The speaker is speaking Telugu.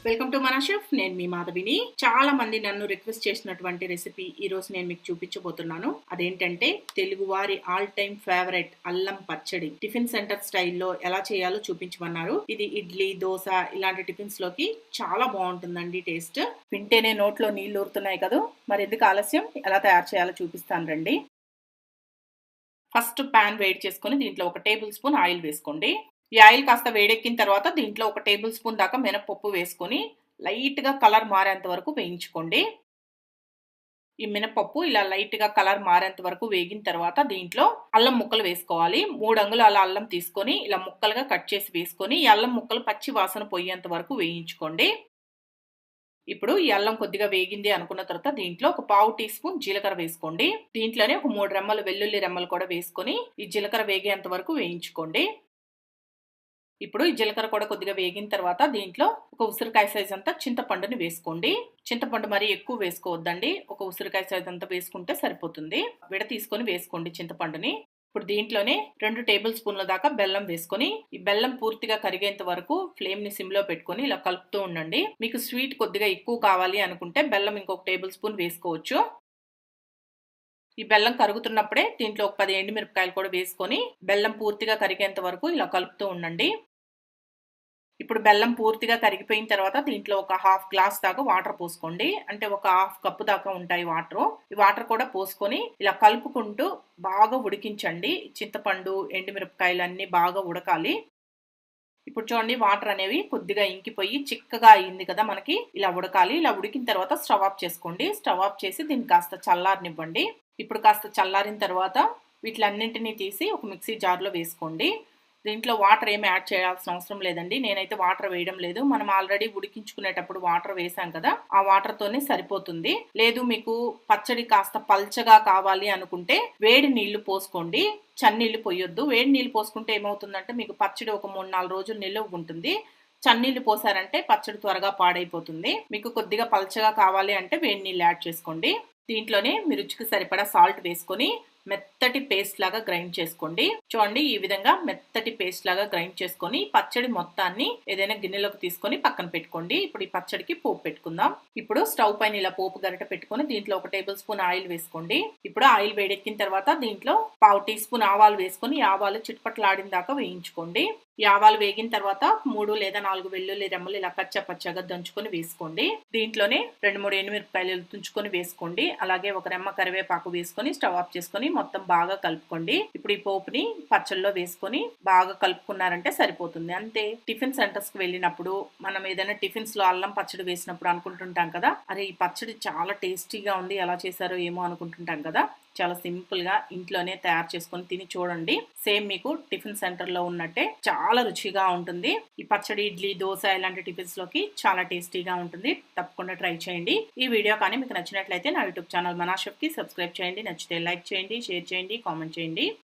వెల్కమ్ టు మన షెఫ్. నేను మీ మాధవిని. చాలా మంది నన్ను రిక్వెస్ట్ చేసినటువంటి రెసిపీ ఈ రోజు నేను మీకు చూపించబోతున్నాను. అదేంటంటే తెలుగువారి ఆల్ టైమ్ ఫేవరెట్ అల్లం పచ్చడి టిఫిన్ సెంటర్ స్టైల్లో ఎలా చేయాలో చూపించమన్నారు. ఇది ఇడ్లీ, దోశ ఇలాంటి టిఫిన్స్ లోకి చాలా బాగుంటుందండి. టేస్ట్ వింటేనే నోట్లో నీళ్లు ఊరుతున్నాయి కదా. మరి ఎందుకు ఆలస్యం, ఎలా తయారు చేయాలో చూపిస్తాను రండి. ఫస్ట్ ప్యాన్ వేడి చేసుకుని దీంట్లో 1 టేబుల్ స్పూన్ ఆయిల్ వేసుకోండి. ఈ ఆయిల్ కాస్త వేడెక్కిన తర్వాత దీంట్లో 1 టేబుల్ స్పూన్ దాకా మినపప్పు వేసుకొని లైట్గా కలర్ మారేంత వరకు వేయించుకోండి. ఈ మినపప్పు ఇలా లైట్గా కలర్ మారేంత వరకు వేగిన తర్వాత దీంట్లో అల్లం ముక్కలు వేసుకోవాలి. 3 అంగుళాల అల్లం తీసుకొని ఇలా ముక్కలుగా కట్ చేసి వేసుకొని ఈ అల్లం ముక్కలు పచ్చి వాసన పోయేంత వరకు వేయించుకోండి. ఇప్పుడు ఈ అల్లం కొద్దిగా వేగింది అనుకున్న తర్వాత దీంట్లో 1/4 టీ స్పూన్ జీలకర్ర వేసుకోండి. దీంట్లోనే 3 రెమ్మలు వెల్లుల్లి రెమ్మలు కూడా వేసుకొని ఈ జీలకర్ర వేగేంత వరకు వేయించుకోండి. ఇప్పుడు ఈ జీలకర్ర కూడా కొద్దిగా వేగిన తర్వాత దీంట్లో 1 ఉసిరికాయ సైజ్ అంతా చింతపండుని వేసుకోండి. చింతపండు మరీ ఎక్కువ వేసుకోవద్దండి, 1 ఉసిరికాయ సైజ్ అంతా వేసుకుంటే సరిపోతుంది. విడ తీసుకొని వేసుకోండి చింతపండుని. ఇప్పుడు దీంట్లోనే 2 టేబుల్ స్పూన్ల దాకా బెల్లం వేసుకొని ఈ బెల్లం పూర్తిగా కరిగేంత వరకు ఫ్లేమ్ ని సిమ్ లో పెట్టుకొని ఇలా కలుపుతూ ఉండండి. మీకు స్వీట్ కొద్దిగా ఎక్కువ కావాలి అనుకుంటే బెల్లం ఇంకొక టేబుల్ స్పూన్ వేసుకోవచ్చు. ఈ బెల్లం కరుగుతున్నప్పుడే దీంట్లో 10 ఎండుమిరపకాయలు కూడా వేసుకొని బెల్లం పూర్తిగా కరిగేంత వరకు ఇలా కలుపుతూ ఉండండి. ఇప్పుడు బెల్లం పూర్తిగా కరిగిపోయిన తర్వాత దీంట్లో 1/2 గ్లాస్ దాకా వాటర్ పోసుకోండి. అంటే 1/2 కప్పు దాకా ఉంటాయి వాటర్. ఈ వాటర్ కూడా పోసుకొని ఇలా కలుపుకుంటూ బాగా ఉడికించండి. చింతపండు, ఎండుమిరపకాయలు అన్ని బాగా ఉడకాలి. ఇప్పుడు చూడండి, వాటర్ అనేవి కొద్దిగా ఇంకిపోయి చిక్కగా అయింది కదా మనకి. ఇలా ఉడకాలి. ఇలా ఉడికిన తర్వాత స్టవ్ ఆఫ్ చేసుకోండి. స్టవ్ ఆఫ్ చేసి దీన్ని కాస్త చల్లారనివ్వండి. ఇప్పుడు కాస్త చల్లారిన తర్వాత వీటిలన్నింటినీ తీసి ఒక మిక్సీ జార్లో వేసుకోండి. దీంట్లో వాటర్ ఏమి యాడ్ చేయాల్సిన అవసరం లేదండి. నేనైతే వాటర్ వేయడం లేదు. మనం ఆల్రెడీ ఉడికించుకునేటప్పుడు వాటర్ వేసాం కదా, ఆ వాటర్ తోనే సరిపోతుంది. లేదు మీకు పచ్చడి కాస్త పల్చగా కావాలి అనుకుంటే వేడి నీళ్లు పోసుకోండి. చన్నీళ్లు పోయొద్దు. వేడి నీళ్లు పోసుకుంటే ఏమవుతుందంటే మీకు పచ్చడి ఒక 3-4 రోజులు నిలువ ఉంటుంది. చన్నీళ్లు పోసారంటే పచ్చడి త్వరగా పాడైపోతుంది. మీకు కొద్దిగా పల్చగా కావాలి అంటే వేడి నీళ్ళు యాడ్ చేసుకోండి. దీంట్లోనే మీ రుచికి సరిపడా సాల్ట్ వేసుకొని మెత్తటి పేస్ట్ లాగా గ్రైండ్ చేసుకోండి. చూడండి, ఈ విధంగా మెత్తటి పేస్ట్ లాగా గ్రైండ్ చేసుకొని పచ్చడి మొత్తాన్ని ఏదైనా గిన్నెలోకి తీసుకొని పక్కన పెట్టుకోండి. ఇప్పుడు ఈ పచ్చడికి పోపు పెట్టుకుందాం. ఇప్పుడు స్టవ్ పైన ఇలా పోపు గరిట పెట్టుకొని దీంట్లో 1 టేబుల్ స్పూన్ ఆయిల్ వేసుకోండి. ఇప్పుడు ఆయిల్ వేడెక్కిన తర్వాత దీంట్లో 1/2 టీ స్పూన్ ఆవాలు వేసుకొని ఆవాలు చిట్పట్లాడిన దాకా వేయించుకోండి. ఈ ఆవాలు వేగిన తర్వాత 3 లేదా 4 వెల్లుల్లి రెమ్మలు ఇలా పచ్చగా దంచుకొని వేసుకోండి. దీంట్లోనే 2-3 ఎండుమిరపకాయలు తుంచుకొని వేసుకోండి. అలాగే 1 రెమ్మ కరివేపాకు వేసుకొని స్టవ్ ఆఫ్ చేసుకొని మొత్తం బాగా కలుపుకోండి. ఇప్పుడు ఈ పోపుని పచ్చళ్ళలో వేసుకొని బాగా కలుపుకున్నారంటే సరిపోతుంది. అంతే. టిఫిన్ సెంటర్స్ కి వెళ్ళినప్పుడు మనం ఏదైనా టిఫిన్స్ లో అల్లం పచ్చడి వేసినప్పుడు అనుకుంటుంటాం కదా, అరే ఈ పచ్చడి చాలా టేస్టీగా ఉంది, ఎలా చేశారో ఏమో అనుకుంటుంటాం కదా. చాలా సింపుల్ గా ఇంట్లోనే తయారు చేసుకొని తిని చూడండి. సేమ్ మీకు టిఫిన్ సెంటర్ లో ఉన్నట్టే చాలా రుచిగా ఉంటుంది. ఈ పచ్చడి ఇడ్లీ, దోశ ఇలాంటి టిఫిన్స్ లోకి చాలా టేస్టీగా ఉంటుంది. తప్పకుండా ట్రై చేయండి. ఈ వీడియో కానీ మీకు నచ్చినట్లయితే నా యూట్యూబ్ ఛానల్ మన షెఫ్ కి సబ్స్క్రైబ్ చేయండి. నచ్చితే లైక్ చేయండి, షేర్ చేయండి, కామెంట్ చేయండి.